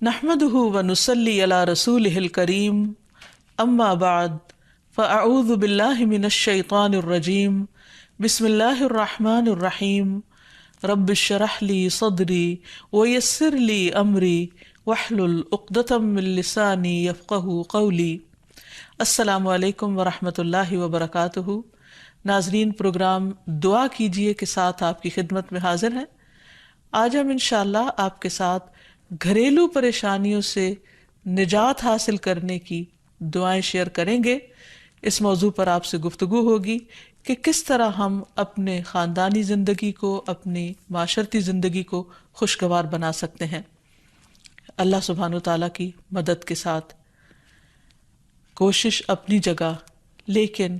نحمده ونصلي على رسوله الكريم اما بعد فاعوذ بالله من الشيطان الرجيم بسم الله الرحمن الرحيم رب اشرح لي صدري ويسر لي امري واحلل عقدة من لساني يفقهوا قولي۔ السلام علیکم ورحمۃ اللہ وبرکاتہ۔ ناظرین، پروگرام دعا کیجئے کے ساتھ آپ کی خدمت میں حاضر ہیں۔ آج ہم انشاءاللہ آپ کے ساتھ گھریلو پریشانیوں سے نجات حاصل کرنے کی دعائیں شیئر کریں گے۔ اس موضوع پر آپ سے گفتگو ہوگی کہ کس طرح ہم اپنے خاندانی زندگی کو، اپنی معاشرتی زندگی کو خوشگوار بنا سکتے ہیں اللہ سبحانہ وتعالیٰ کی مدد کے ساتھ۔ کوشش اپنی جگہ، لیکن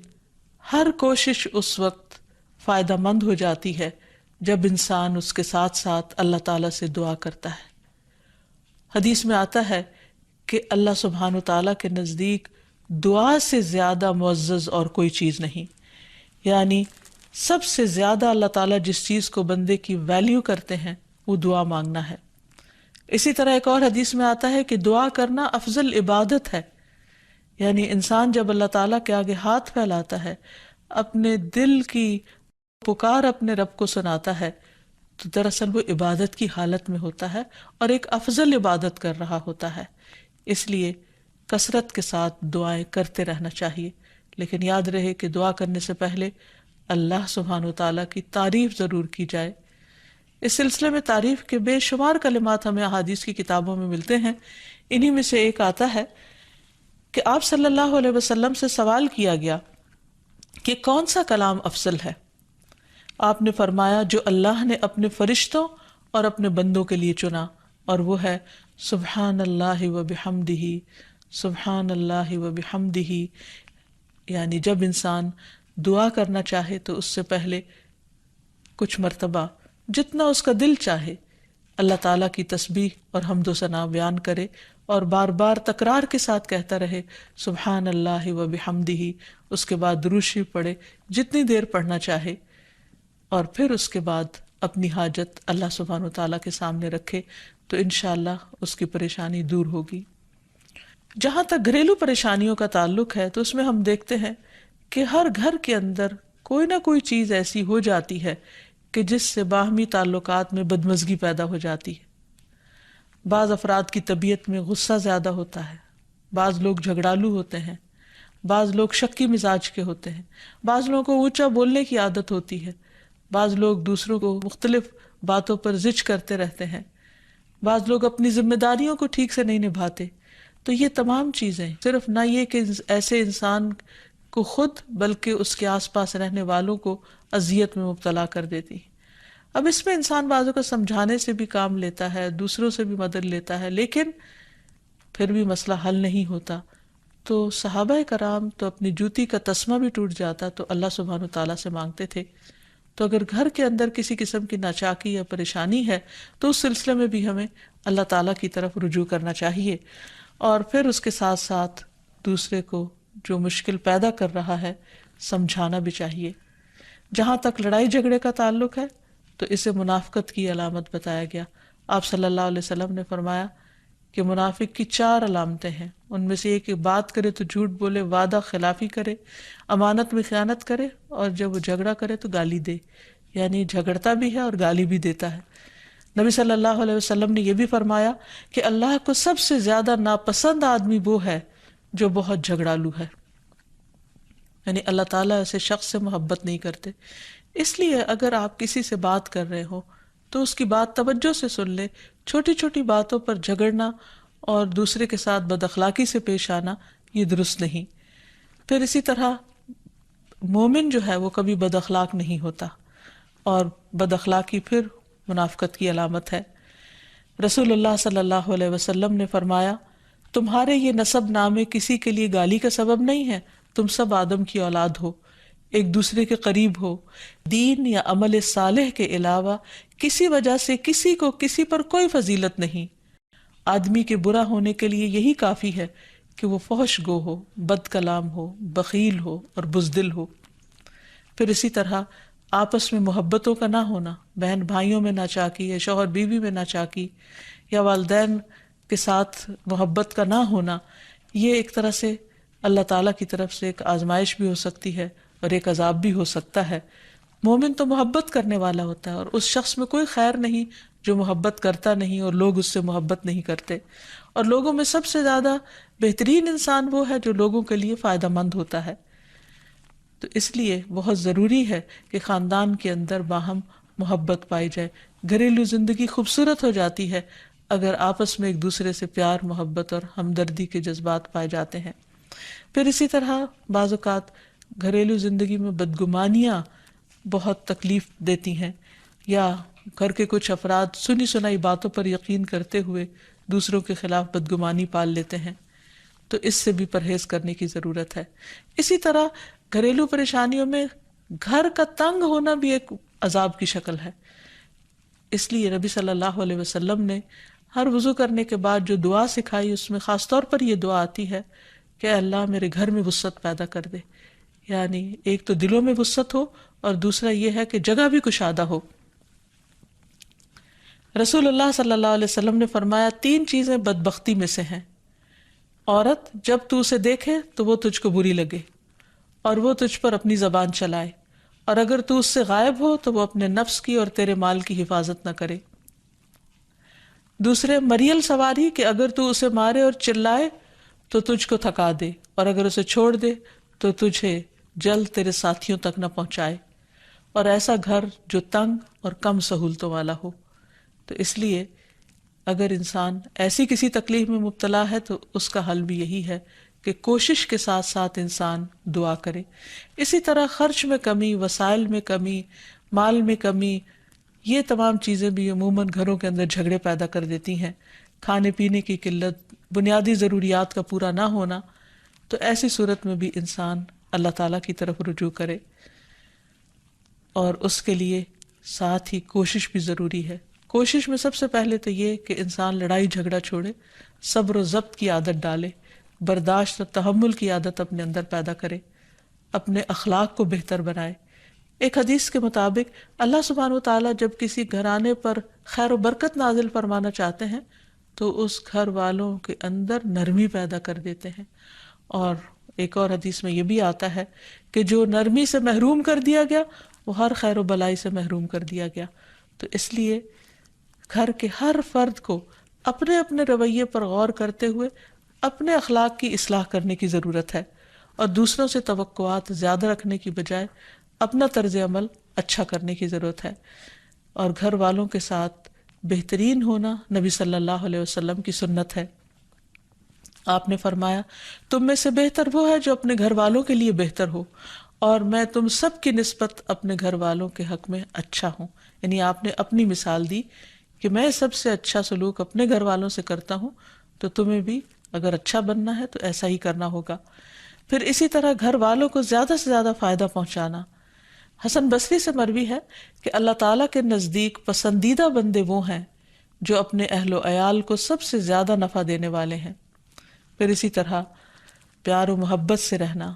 ہر کوشش اس وقت فائدہ مند ہو جاتی ہے جب انسان اس کے ساتھ ساتھ اللہ تعالیٰ سے دعا کرتا ہے۔ حدیث میں آتا ہے کہ اللہ سبحانہ وتعالیٰ کے نزدیک دعا سے زیادہ معزز اور کوئی چیز نہیں، یعنی سب سے زیادہ اللہ تعالیٰ جس چیز کو بندے کی ویلیو کرتے ہیں وہ دعا مانگنا ہے۔ اسی طرح ایک اور حدیث میں آتا ہے کہ دعا کرنا افضل عبادت ہے، یعنی انسان جب اللہ تعالیٰ کے آگے ہاتھ پھیلاتا ہے، اپنے دل کی پکار اپنے رب کو سناتا ہے، تو دراصل وہ عبادت کی حالت میں ہوتا ہے اور ایک افضل عبادت کر رہا ہوتا ہے۔ اس لیے کثرت کے ساتھ دعائیں کرتے رہنا چاہیے، لیکن یاد رہے کہ دعا کرنے سے پہلے اللہ سبحانہ وتعالیٰ کی تعریف ضرور کی جائے۔ اس سلسلے میں تعریف کے بے شمار کلمات ہمیں احادیث کی کتابوں میں ملتے ہیں۔ انہی میں سے ایک آتا ہے کہ آپ صلی اللہ علیہ وسلم سے سوال کیا گیا کہ کون سا کلام افضل ہے؟ آپ نے فرمایا جو اللہ نے اپنے فرشتوں اور اپنے بندوں کے لیے چنا، اور وہ ہے سبحان اللہ و بحمدہ، سبحان اللہ و بحمدہ۔ یعنی جب انسان دعا کرنا چاہے تو اس سے پہلے کچھ مرتبہ جتنا اس کا دل چاہے اللہ تعالیٰ کی تسبیح اور حمد و ثنا بیان کرے، اور بار بار تکرار کے ساتھ کہتا رہے سبحان اللہ و بحمدہ۔ اس کے بعد درود شریف پڑھے جتنی دیر پڑھنا چاہے، اور پھر اس کے بعد اپنی حاجت اللہ سبحانہ وتعالیٰ کے سامنے رکھے تو انشاءاللہ اس کی پریشانی دور ہوگی۔ جہاں تک گھریلو پریشانیوں کا تعلق ہے تو اس میں ہم دیکھتے ہیں کہ ہر گھر کے اندر کوئی نہ کوئی چیز ایسی ہو جاتی ہے کہ جس سے باہمی تعلقات میں بدمزگی پیدا ہو جاتی ہے۔ بعض افراد کی طبیعت میں غصہ زیادہ ہوتا ہے، بعض لوگ جھگڑالو ہوتے ہیں، بعض لوگ شکی مزاج کے ہوتے ہیں، بعض لوگوں کو اونچا بولنے کی عادت ہوتی ہے، بعض لوگ دوسروں کو مختلف باتوں پر زج کرتے رہتے ہیں، بعض لوگ اپنی ذمہ داریوں کو ٹھیک سے نہیں نبھاتے۔ تو یہ تمام چیزیں صرف نہ یہ کہ ایسے انسان کو خود بلکہ اس کے آس پاس رہنے والوں کو اذیت میں مبتلا کر دیتی۔ اب اس میں انسان بعضوں کو سمجھانے سے بھی کام لیتا ہے، دوسروں سے بھی مدد لیتا ہے، لیکن پھر بھی مسئلہ حل نہیں ہوتا۔ تو صحابہ کرام تو اپنی جوتی کا تسمہ بھی ٹوٹ جاتا تو اللہ سبحانہ تعالیٰ سے مانگتے تھے۔ تو اگر گھر کے اندر کسی قسم کی ناچاکی یا پریشانی ہے تو اس سلسلے میں بھی ہمیں اللہ تعالیٰ کی طرف رجوع کرنا چاہیے، اور پھر اس کے ساتھ ساتھ دوسرے کو جو مشکل پیدا کر رہا ہے سمجھانا بھی چاہیے۔ جہاں تک لڑائی جھگڑے کا تعلق ہے تو اسے منافقت کی علامت بتایا گیا۔ آپ صلی اللہ علیہ وسلم نے فرمایا کہ منافق کی 4 علامتیں ہیں، ان میں سے ایک بات کرے تو جھوٹ بولے، وعدہ خلافی کرے، امانت میں خیانت کرے، اور جب وہ جھگڑا کرے تو گالی دے، یعنی جھگڑتا بھی ہے اور گالی بھی دیتا ہے۔ نبی صلی اللہ علیہ وسلم نے یہ بھی فرمایا کہ اللہ کو سب سے زیادہ ناپسند آدمی وہ ہے جو بہت جھگڑالو ہے، یعنی اللہ تعالیٰ ایسے شخص سے محبت نہیں کرتے۔ اس لیے اگر آپ کسی سے بات کر رہے ہو تو اس کی بات توجہ سے سن لے۔ چھوٹی چھوٹی باتوں پر جھگڑنا اور دوسرے کے ساتھ بد اخلاقی سے پیش آنا یہ درست نہیں۔ پھر اسی طرح مومن جو ہے وہ کبھی بد اخلاق نہیں ہوتا، اور بد اخلاقی پھر منافقت کی علامت ہے۔ رسول اللہ صلی اللہ علیہ وسلم نے فرمایا تمہارے یہ نسب نامے کسی کے لیے گالی کا سبب نہیں ہے، تم سب آدم کی اولاد ہو، ایک دوسرے کے قریب ہو، دین یا عمل صالح کے علاوہ کسی وجہ سے کسی کو کسی پر کوئی فضیلت نہیں۔ آدمی کے برا ہونے کے لیے یہی کافی ہے کہ وہ فحش گو ہو، بد کلام ہو، بخیل ہو اور بزدل ہو۔ پھر اسی طرح آپس میں محبتوں کا نہ ہونا، بہن بھائیوں میں ناچاکی، یا شوہر بیوی میں ناچاکی، یا والدین کے ساتھ محبت کا نہ ہونا، یہ ایک طرح سے اللہ تعالیٰ کی طرف سے ایک آزمائش بھی ہو سکتی ہے اور ایک عذاب بھی ہو سکتا ہے۔ مومن تو محبت کرنے والا ہوتا ہے، اور اس شخص میں کوئی خیر نہیں جو محبت کرتا نہیں اور لوگ اس سے محبت نہیں کرتے، اور لوگوں میں سب سے زیادہ بہترین انسان وہ ہے جو لوگوں کے لیے فائدہ مند ہوتا ہے۔ تو اس لیے بہت ضروری ہے کہ خاندان کے اندر باہم محبت پائی جائے۔ گھریلو زندگی خوبصورت ہو جاتی ہے اگر آپس میں ایک دوسرے سے پیار، محبت اور ہمدردی کے جذبات پائے جاتے ہیں۔ پھر اسی طرح بعض اوقات گھریلو زندگی میں بدگمانیاں بہت تکلیف دیتی ہیں، یا گھر کے کچھ افراد سنی سنائی باتوں پر یقین کرتے ہوئے دوسروں کے خلاف بدگمانی پال لیتے ہیں، تو اس سے بھی پرہیز کرنے کی ضرورت ہے۔ اسی طرح گھریلو پریشانیوں میں گھر کا تنگ ہونا بھی ایک عذاب کی شکل ہے۔ اس لیے نبی صلی اللہ علیہ وسلم نے ہر وضو کرنے کے بعد جو دعا سکھائی، اس میں خاص طور پر یہ دعا آتی ہے کہ اے اللہ میرے گھر میں وسعت پیدا کر دے، یعنی ایک تو دلوں میں وسعت ہو، اور دوسرا یہ ہے کہ جگہ بھی کشادہ ہو۔ رسول اللہ صلی اللہ علیہ وسلم نے فرمایا 3 چیزیں بدبختی میں سے ہیں۔ عورت جب تو اسے دیکھے تو وہ تجھ کو بری لگے، اور وہ تجھ پر اپنی زبان چلائے، اور اگر تو اس سے غائب ہو تو وہ اپنے نفس کی اور تیرے مال کی حفاظت نہ کرے۔ دوسرے، مریل سواری کہ اگر تو اسے مارے اور چلائے تو تجھ کو تھکا دے، اور اگر اسے چھوڑ دے تو تجھے جلد تیرے ساتھیوں تک نہ پہنچائے، اور ایسا گھر جو تنگ اور کم سہولتوں والا ہو۔ تو اس لیے اگر انسان ایسی کسی تکلیف میں مبتلا ہے تو اس کا حل بھی یہی ہے کہ کوشش کے ساتھ ساتھ انسان دعا کرے۔ اسی طرح خرچ میں کمی، وسائل میں کمی، مال میں کمی، یہ تمام چیزیں بھی عموماً گھروں کے اندر جھگڑے پیدا کر دیتی ہیں۔ کھانے پینے کی قلت، بنیادی ضروریات کا پورا نہ ہونا، تو ایسی صورت میں بھی انسان اللہ تعالیٰ کی طرف رجوع کرے، اور اس کے لیے ساتھ ہی کوشش بھی ضروری ہے۔ کوشش میں سب سے پہلے تو یہ کہ انسان لڑائی جھگڑا چھوڑے، صبر و ضبط کی عادت ڈالے، برداشت اور تحمل کی عادت اپنے اندر پیدا کرے، اپنے اخلاق کو بہتر بنائے۔ ایک حدیث کے مطابق اللہ سبحانہ و تعالیٰ جب کسی گھرانے پر خیر و برکت نازل فرمانا چاہتے ہیں تو اس گھر والوں کے اندر نرمی پیدا کر دیتے ہیں، اور ایک اور حدیث میں یہ بھی آتا ہے کہ جو نرمی سے محروم کر دیا گیا وہ ہر خیر و بلائی سے محروم کر دیا گیا۔ تو اس لیے گھر کے ہر فرد کو اپنے اپنے رویے پر غور کرتے ہوئے اپنے اخلاق کی اصلاح کرنے کی ضرورت ہے، اور دوسروں سے توقعات زیادہ رکھنے کی بجائے اپنا طرز عمل اچھا کرنے کی ضرورت ہے۔ اور گھر والوں کے ساتھ بہترین ہونا نبی صلی اللہ علیہ وسلم کی سنت ہے۔ آپ نے فرمایا تم میں سے بہتر وہ ہے جو اپنے گھر والوں کے لیے بہتر ہو، اور میں تم سب کی نسبت اپنے گھر والوں کے حق میں اچھا ہوں۔ یعنی آپ نے اپنی مثال دی کہ میں سب سے اچھا سلوک اپنے گھر والوں سے کرتا ہوں، تو تمہیں بھی اگر اچھا بننا ہے تو ایسا ہی کرنا ہوگا۔ پھر اسی طرح گھر والوں کو زیادہ سے زیادہ فائدہ پہنچانا۔ حسن بصری سے مروی ہے کہ اللہ تعالیٰ کے نزدیک پسندیدہ بندے وہ ہیں جو اپنے اہل و عیال کو سب سے زیادہ نفع دینے والے ہیں۔ پھر اسی طرح پیار و محبت سے رہنا۔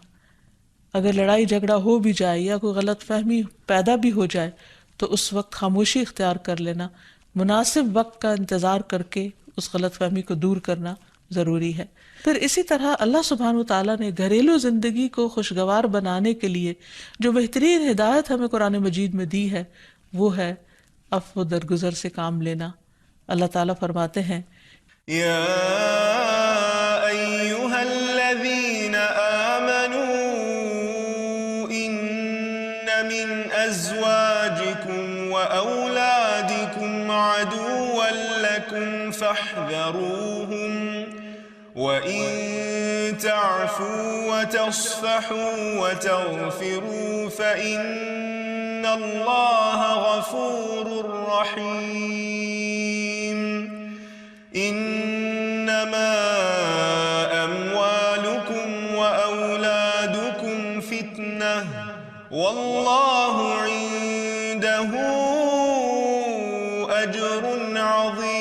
اگر لڑائی جھگڑا ہو بھی جائے یا کوئی غلط فہمی پیدا بھی ہو جائے تو اس وقت خاموشی اختیار کر لینا، مناسب وقت کا انتظار کر کے اس غلط فہمی کو دور کرنا ضروری ہے۔ پھر اسی طرح اللہ سبحانہ وتعالیٰ نے گھریلو زندگی کو خوشگوار بنانے کے لیے جو بہترین ہدایت ہمیں قرآن مجید میں دی ہے وہ ہے عفو و درگزر سے کام لینا۔ اللہ تعالیٰ فرماتے ہیں یا ایہا الذین آمنوا ان من ازواجکم و اولادکم عدوا لکم فاحذروہم وَإِن تَعْفُوا وَتَصْفَحُوا وَتَغْفِرُوا فَإِنَّ اللَّهَ غَفُورٌ رَّحِيمٌ إِنَّمَا أَمْوَالُكُمْ وَأَوْلَادُكُمْ فِتْنَةٌ وَاللَّهُ عِندَهُ أَجْرٌ عَظِيمٌ۔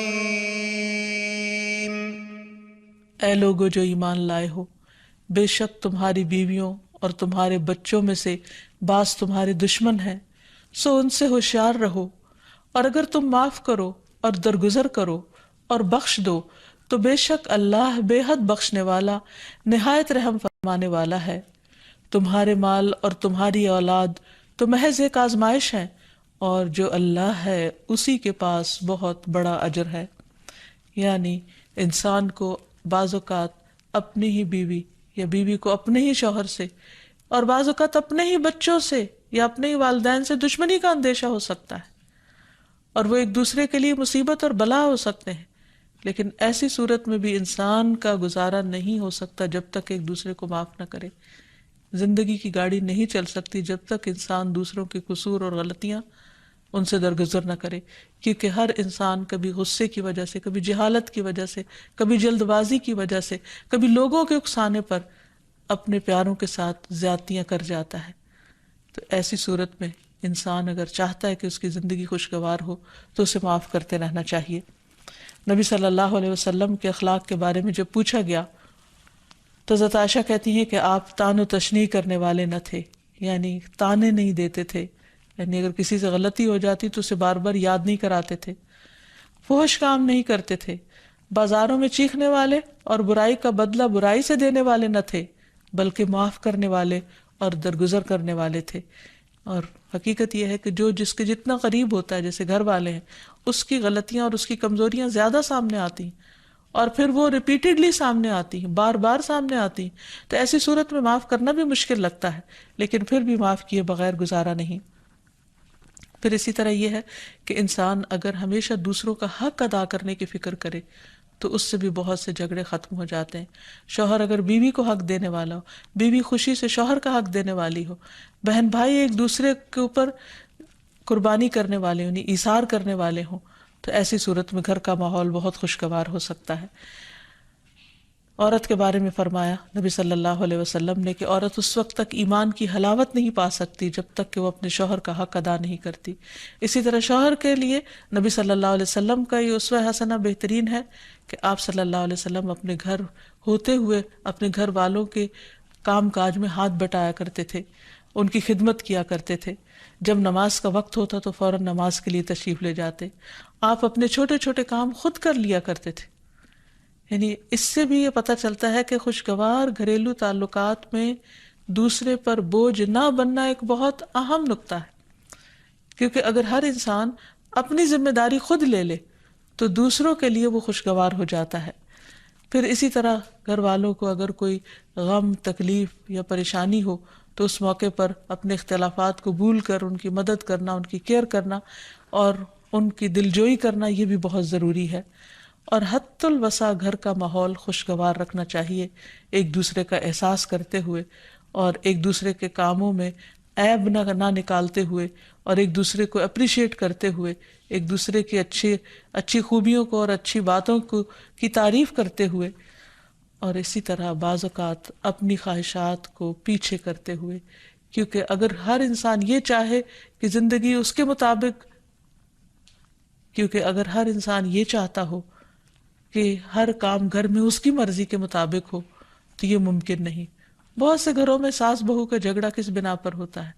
اے لوگو جو ایمان لائے ہو، بے شک تمہاری بیویوں اور تمہارے بچوں میں سے بعض تمہارے دشمن ہیں، سو ان سے ہوشیار رہو، اور اگر تم معاف کرو اور درگزر کرو اور بخش دو تو بے شک اللہ بے حد بخشنے والا نہایت رحم فرمانے والا ہے۔ تمہارے مال اور تمہاری اولاد تو محض ایک آزمائش ہے، اور جو اللہ ہے اسی کے پاس بہت بڑا اجر ہے۔ یعنی انسان کو بعض اوقات اپنی ہی بیوی یا بیوی کو اپنے ہی شوہر سے اور بعض اوقات اپنے ہی بچوں سے یا اپنے ہی والدین سے دشمنی کا اندیشہ ہو سکتا ہے، اور وہ ایک دوسرے کے لیے مصیبت اور بلا ہو سکتے ہیں، لیکن ایسی صورت میں بھی انسان کا گزارا نہیں ہو سکتا جب تک ایک دوسرے کو معاف نہ کرے۔ زندگی کی گاڑی نہیں چل سکتی جب تک انسان دوسروں کے قصور اور غلطیاں ان سے درگزر نہ کرے، کیونکہ ہر انسان کبھی غصے کی وجہ سے، کبھی جہالت کی وجہ سے، کبھی جلد بازی کی وجہ سے، کبھی لوگوں کے اکسانے پر اپنے پیاروں کے ساتھ زیادتیاں کر جاتا ہے۔ تو ایسی صورت میں انسان اگر چاہتا ہے کہ اس کی زندگی خوشگوار ہو تو اسے معاف کرتے رہنا چاہیے۔ نبی صلی اللہ علیہ وسلم کے اخلاق کے بارے میں جب پوچھا گیا تو حضرت عائشہ کہتی ہیں کہ آپ طعن و تشنیع کرنے والے نہ تھے، یعنی طعنے نہیں دیتے تھے، یعنی اگر کسی سے غلطی ہو جاتی تو اسے بار بار یاد نہیں کراتے تھے، فحش کام نہیں کرتے تھے، بازاروں میں چیخنے والے اور برائی کا بدلہ برائی سے دینے والے نہ تھے، بلکہ معاف کرنے والے اور درگزر کرنے والے تھے۔ اور حقیقت یہ ہے کہ جو جس کے جتنا قریب ہوتا ہے، جیسے گھر والے ہیں، اس کی غلطیاں اور اس کی کمزوریاں زیادہ سامنے آتی ہیں، اور پھر وہ ریپیٹڈلی سامنے آتی ہیں، بار بار سامنے آتی ہیں، تو ایسی صورت میں معاف کرنا بھی مشکل لگتا ہے، لیکن پھر بھی معاف کیے بغیر گزارا نہیں۔ پھر اسی طرح یہ ہے کہ انسان اگر ہمیشہ دوسروں کا حق ادا کرنے کی فکر کرے تو اس سے بھی بہت سے جھگڑے ختم ہو جاتے ہیں۔ شوہر اگر بیوی کو حق دینے والا ہو، بیوی خوشی سے شوہر کا حق دینے والی ہو، بہن بھائی ایک دوسرے کے اوپر قربانی کرنے والے ہوں، ایثار کرنے والے ہوں، تو ایسی صورت میں گھر کا ماحول بہت خوشگوار ہو سکتا ہے۔ عورت کے بارے میں فرمایا نبی صلی اللہ علیہ وسلم نے کہ عورت اس وقت تک ایمان کی حلاوت نہیں پا سکتی جب تک کہ وہ اپنے شوہر کا حق ادا نہیں کرتی۔ اسی طرح شوہر کے لیے نبی صلی اللہ علیہ وسلم کا یہ اسوہ حسنہ بہترین ہے کہ آپ صلی اللہ علیہ وسلم اپنے گھر ہوتے ہوئے اپنے گھر والوں کے کام کاج میں ہاتھ بٹایا کرتے تھے، ان کی خدمت کیا کرتے تھے۔ جب نماز کا وقت ہوتا تو فوراً نماز کے لیے تشریف لے جاتے۔ آپ اپنے چھوٹے چھوٹے کام خود کر لیا کرتے تھے۔ یعنی اس سے بھی یہ پتہ چلتا ہے کہ خوشگوار گھریلو تعلقات میں دوسرے پر بوجھ نہ بننا ایک بہت اہم نقطہ ہے، کیونکہ اگر ہر انسان اپنی ذمہ داری خود لے لے تو دوسروں کے لیے وہ خوشگوار ہو جاتا ہے۔ پھر اسی طرح گھر والوں کو اگر کوئی غم، تکلیف یا پریشانی ہو تو اس موقع پر اپنے اختلافات کو بھول کر ان کی مدد کرنا، ان کی کیئر کرنا اور ان کی دلجوئی کرنا، یہ بھی بہت ضروری ہے۔ اور حتی الوسع گھر کا ماحول خوشگوار رکھنا چاہیے، ایک دوسرے کا احساس کرتے ہوئے اور ایک دوسرے کے کاموں میں عیب نہ نکالتے ہوئے اور ایک دوسرے کو اپریشیٹ کرتے ہوئے، ایک دوسرے کی اچھی خوبیوں کو اور اچھی باتوں کی تعریف کرتے ہوئے، اور اسی طرح بعض اوقات اپنی خواہشات کو پیچھے کرتے ہوئے، کیونکہ اگر ہر انسان یہ چاہے کہ زندگی اس کے مطابق، کیونکہ اگر ہر انسان یہ چاہتا ہو کہ ہر کام گھر میں اس کی مرضی کے مطابق ہو تو یہ ممکن نہیں۔ بہت سے گھروں میں ساس بہو کا جھگڑا کس بنا پر ہوتا ہے،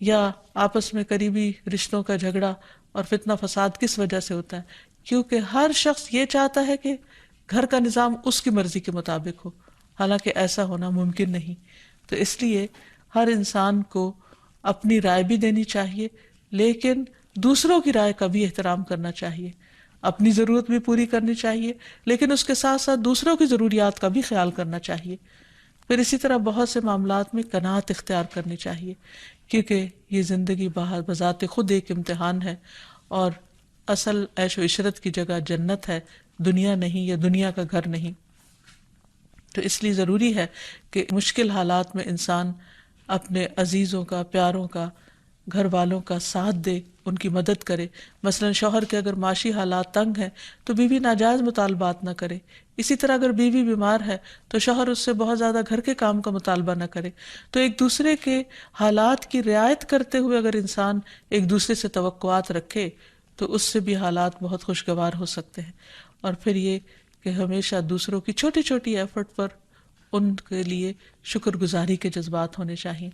یا آپس میں قریبی رشتوں کا جھگڑا اور فتنہ فساد کس وجہ سے ہوتا ہے؟ کیونکہ ہر شخص یہ چاہتا ہے کہ گھر کا نظام اس کی مرضی کے مطابق ہو، حالانکہ ایسا ہونا ممکن نہیں۔ تو اس لیے ہر انسان کو اپنی رائے بھی دینی چاہیے، لیکن دوسروں کی رائے کا بھی احترام کرنا چاہیے، اپنی ضرورت بھی پوری کرنی چاہیے، لیکن اس کے ساتھ ساتھ دوسروں کی ضروریات کا بھی خیال کرنا چاہیے۔ پھر اسی طرح بہت سے معاملات میں قناعت اختیار کرنی چاہیے، کیونکہ یہ زندگی بذات خود ایک امتحان ہے، اور اصل عیش و عشرت کی جگہ جنت ہے، دنیا نہیں، یا دنیا کا گھر نہیں۔ تو اس لیے ضروری ہے کہ مشکل حالات میں انسان اپنے عزیزوں کا، پیاروں کا، گھر والوں کا ساتھ دے، ان کی مدد کرے۔ مثلا شوہر کے اگر معاشی حالات تنگ ہیں تو بیوی ناجائز مطالبات نہ کرے، اسی طرح اگر بیوی بیمار ہے تو شوہر اس سے بہت زیادہ گھر کے کام کا مطالبہ نہ کرے۔ تو ایک دوسرے کے حالات کی رعایت کرتے ہوئے اگر انسان ایک دوسرے سے توقعات رکھے تو اس سے بھی حالات بہت خوشگوار ہو سکتے ہیں۔ اور پھر یہ کہ ہمیشہ دوسروں کی چھوٹی چھوٹی ایفرٹ پر ان کے لیے شکر گزاری کے جذبات ہونے چاہیے۔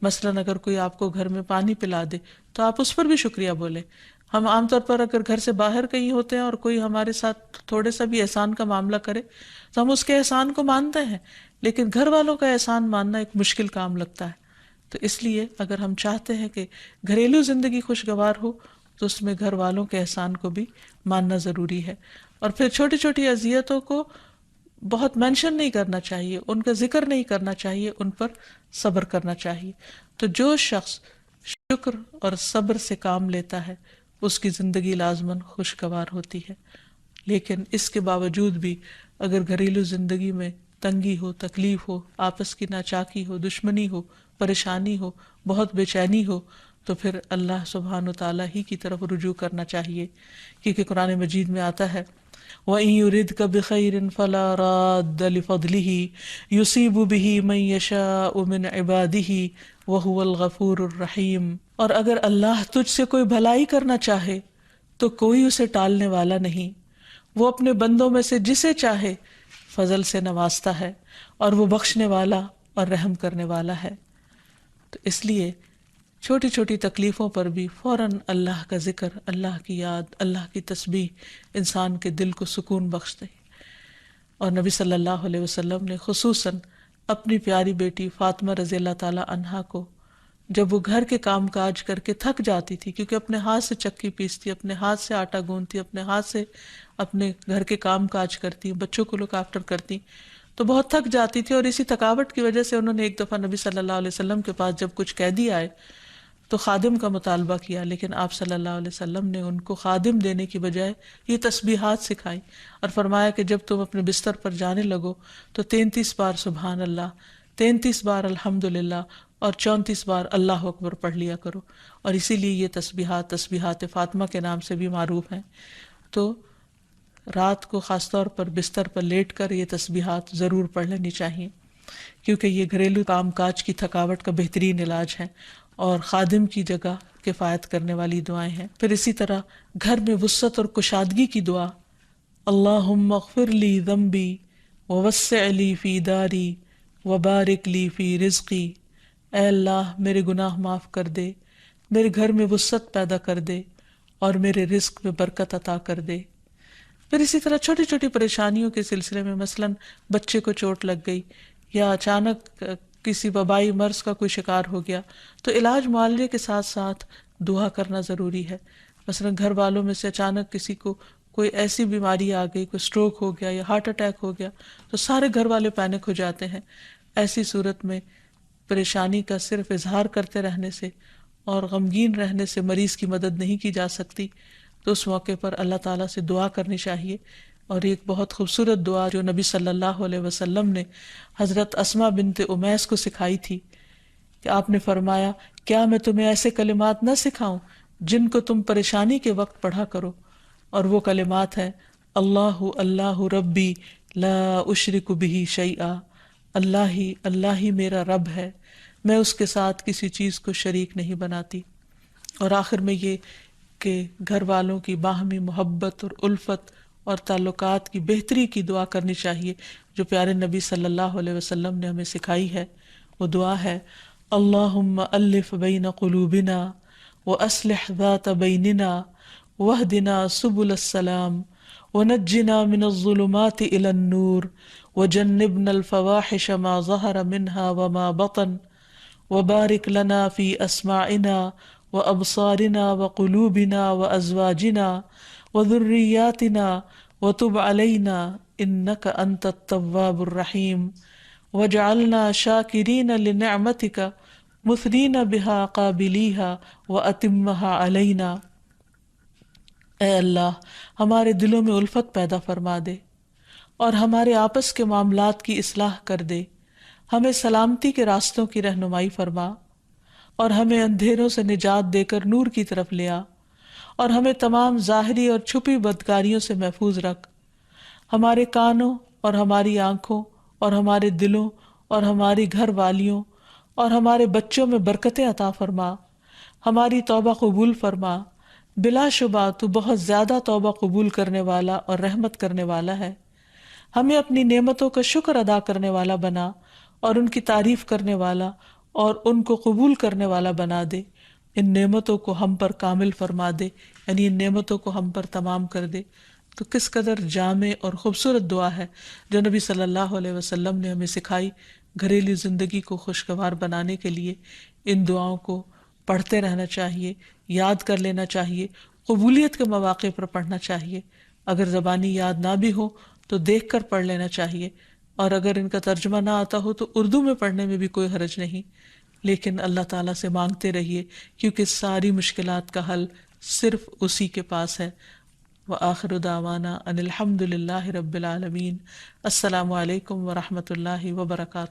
مثلاً اگر کوئی آپ کو گھر میں پانی پلا دے تو آپ اس پر بھی شکریہ بولیں. ہم عام طور پر اگر گھر سے باہر کہیں ہوتے ہیں اور کوئی ہمارے ساتھ تھوڑے سا بھی احسان کا معاملہ کرے تو ہم اس کے احسان کو مانتے ہیں، لیکن گھر والوں کا احسان ماننا ایک مشکل کام لگتا ہے. تو اس لیے اگر ہم چاہتے ہیں کہ گھریلو زندگی خوشگوار ہو تو اس میں گھر والوں کے احسان کو بھی ماننا ضروری ہے. اور پھر چھوٹی چھوٹی اذیتوں کو بہت مینشن نہیں کرنا چاہیے، ان کا ذکر نہیں کرنا چاہیے، ان پر صبر کرنا چاہیے. تو جو شخص شکر اور صبر سے کام لیتا ہے اس کی زندگی لازماً خوشگوار ہوتی ہے. لیکن اس کے باوجود بھی اگر گھریلو زندگی میں تنگی ہو، تکلیف ہو، آپس کی ناچاکی ہو، دشمنی ہو، پریشانی ہو، بہت بے چینی ہو، تو پھر اللہ سبحانہ وتعالیٰ ہی کی طرف رجوع کرنا چاہیے. کیونکہ قرآن مجید میں آتا ہے وَإِن يُرِدْكَ بِخَيْرٍ فَلَا رَادَّ لِفَضْلِهِ يُصِيبُ بِهِ مَن يَشَاءُ مِنْ عِبَادِهِ وَهُوَ الْغَفُورُ الرَّحِيمُ. اور اگر اللہ تجھ سے کوئی بھلائی کرنا چاہے تو کوئی اسے ٹالنے والا نہیں، وہ اپنے بندوں میں سے جسے چاہے فضل سے نوازتا ہے اور وہ بخشنے والا اور رحم کرنے والا ہے. تو اس لیے چھوٹی چھوٹی تکلیفوں پر بھی فوراً اللہ کا ذکر، اللہ کی یاد، اللہ کی تسبیح انسان کے دل کو سکون بخش دے. اور نبی صلی اللہ علیہ وسلم نے خصوصاً اپنی پیاری بیٹی فاطمہ رضی اللہ تعالی عنہا کو جب وہ گھر کے کام کاج کر کے تھک جاتی تھی، کیونکہ اپنے ہاتھ سے چکی پیستی، اپنے ہاتھ سے آٹا گوندتی، اپنے ہاتھ سے اپنے گھر کے کام کاج کرتی، بچوں کو لک آفٹر کرتی، تو بہت تھک جاتی تھی. اور اسی تھکاوٹ کی وجہ سے انہوں نے ایک دفعہ نبی صلی اللہ علیہ وسلم کے پاس جب کچھ قیدی آئے تو خادم کا مطالبہ کیا، لیکن آپ صلی اللہ علیہ وسلم نے ان کو خادم دینے کی بجائے یہ تسبیحات سکھائی اور فرمایا کہ جب تم اپنے بستر پر جانے لگو تو 33 بار سبحان اللہ، 33 بار الحمدللہ اور 34 بار اللہ اکبر پڑھ لیا کرو. اور اسی لیے یہ تسبیحات فاطمہ کے نام سے بھی معروف ہیں. تو رات کو خاص طور پر بستر پر لیٹ کر یہ تسبیحات ضرور پڑھ لینی چاہیے، کیونکہ یہ گھریلو کام کاج کی تھکاوٹ کا بہترین علاج ہے اور خادم کی جگہ کفایت کرنے والی دعائیں ہیں. پھر اسی طرح گھر میں وسعت اور کشادگی کی دعا، اللہم اغفر لی ذنبی ووسع لی فی داری وبارک لی فی رزقی. اے اللہ میرے گناہ معاف کر دے، میرے گھر میں وسعت پیدا کر دے اور میرے رزق میں برکت عطا کر دے. پھر اسی طرح چھوٹی چھوٹی پریشانیوں کے سلسلے میں مثلاً بچے کو چوٹ لگ گئی یا اچانک کسی وبائی مرض کا کوئی شکار ہو گیا تو علاج معالجے کے ساتھ ساتھ دعا کرنا ضروری ہے. مثلاً گھر والوں میں سے اچانک کسی کو کوئی ایسی بیماری آ گئی، کوئی سٹروک ہو گیا یا ہارٹ اٹیک ہو گیا تو سارے گھر والے پینک ہو جاتے ہیں. ایسی صورت میں پریشانی کا صرف اظہار کرتے رہنے سے اور غمگین رہنے سے مریض کی مدد نہیں کی جا سکتی. تو اس موقع پر اللہ تعالیٰ سے دعا کرنی چاہیے. اور ایک بہت خوبصورت دعا جو نبی صلی اللہ علیہ وسلم نے حضرت اسماء بنت امیس کو سکھائی تھی کہ آپ نے فرمایا کیا میں تمہیں ایسے کلمات نہ سکھاؤں جن کو تم پریشانی کے وقت پڑھا کرو. اور وہ کلمات ہیں اللہ اللہ ربی لا اشرک بہ شیئا، اللہ ہی میرا رب ہے، میں اس کے ساتھ کسی چیز کو شریک نہیں بناتی. اور آخر میں یہ کہ گھر والوں کی باہمی محبت اور الفت اور تعلقات کی بہتری کی دعا کرنی چاہیے جو پیارے نبی صلی اللہ علیہ وسلم نے ہمیں سکھائی ہے. وہ دعا ہے اللہم الف بین قلوبنا واصلح ذات بیننا واہدنا سبل السلام ونجنا من الظلمات الى النور وجنبنا الفواحش ما ظہر منها وما بطن وبارک لنا فی اسماعنا وابصارنا وقلوبنا وازواجنا وذریاتنا وتب علینا انک انت التواب الرحیم وجعلنا شاکرین لنعمتک مثنین بہا قابلیہا واتمہا علینا. اے اللہ ہمارے دلوں میں الفت پیدا فرما دے اور ہمارے آپس کے معاملات کی اصلاح کر دے، ہمیں سلامتی کے راستوں کی رہنمائی فرما اور ہمیں اندھیروں سے نجات دے کر نور کی طرف لے آ، اور ہمیں تمام ظاہری اور چھپی بدکاریوں سے محفوظ رکھ. ہمارے کانوں اور ہماری آنکھوں اور ہمارے دلوں اور ہماری گھر والیوں اور ہمارے بچوں میں برکتیں عطا فرما، ہماری توبہ قبول فرما. بلا شبہ تو بہت زیادہ توبہ قبول کرنے والا اور رحمت کرنے والا ہے. ہمیں اپنی نعمتوں کا شکر ادا کرنے والا بنا اور ان کی تعریف کرنے والا اور ان کو قبول کرنے والا بنا دے، ان نعمتوں کو ہم پر کامل فرما دے، یعنی ان نعمتوں کو ہم پر تمام کر دے۔ تو کس قدر جامع اور خوبصورت دعا ہے جو نبی صلی اللہ علیہ وسلم نے ہمیں سکھائی۔ گھریلو زندگی کو خوشگوار بنانے کے لیے ان دعاؤں کو پڑھتے رہنا چاہیے، یاد کر لینا چاہیے، قبولیت کے مواقع پر پڑھنا چاہیے۔ اگر زبانی یاد نہ بھی ہو تو دیکھ کر پڑھ لینا چاہیے، اور اگر ان کا ترجمہ نہ آتا ہو تو اردو میں پڑھنے میں بھی کوئی حرج نہیں، لیکن اللہ تعالیٰ سے مانگتے رہیے کیونکہ ساری مشکلات کا حل صرف اسی کے پاس ہے۔ وآخر دعوانا ان الحمد للہ رب العالمین۔ السلام علیکم ورحمۃ اللہ وبرکاتہ۔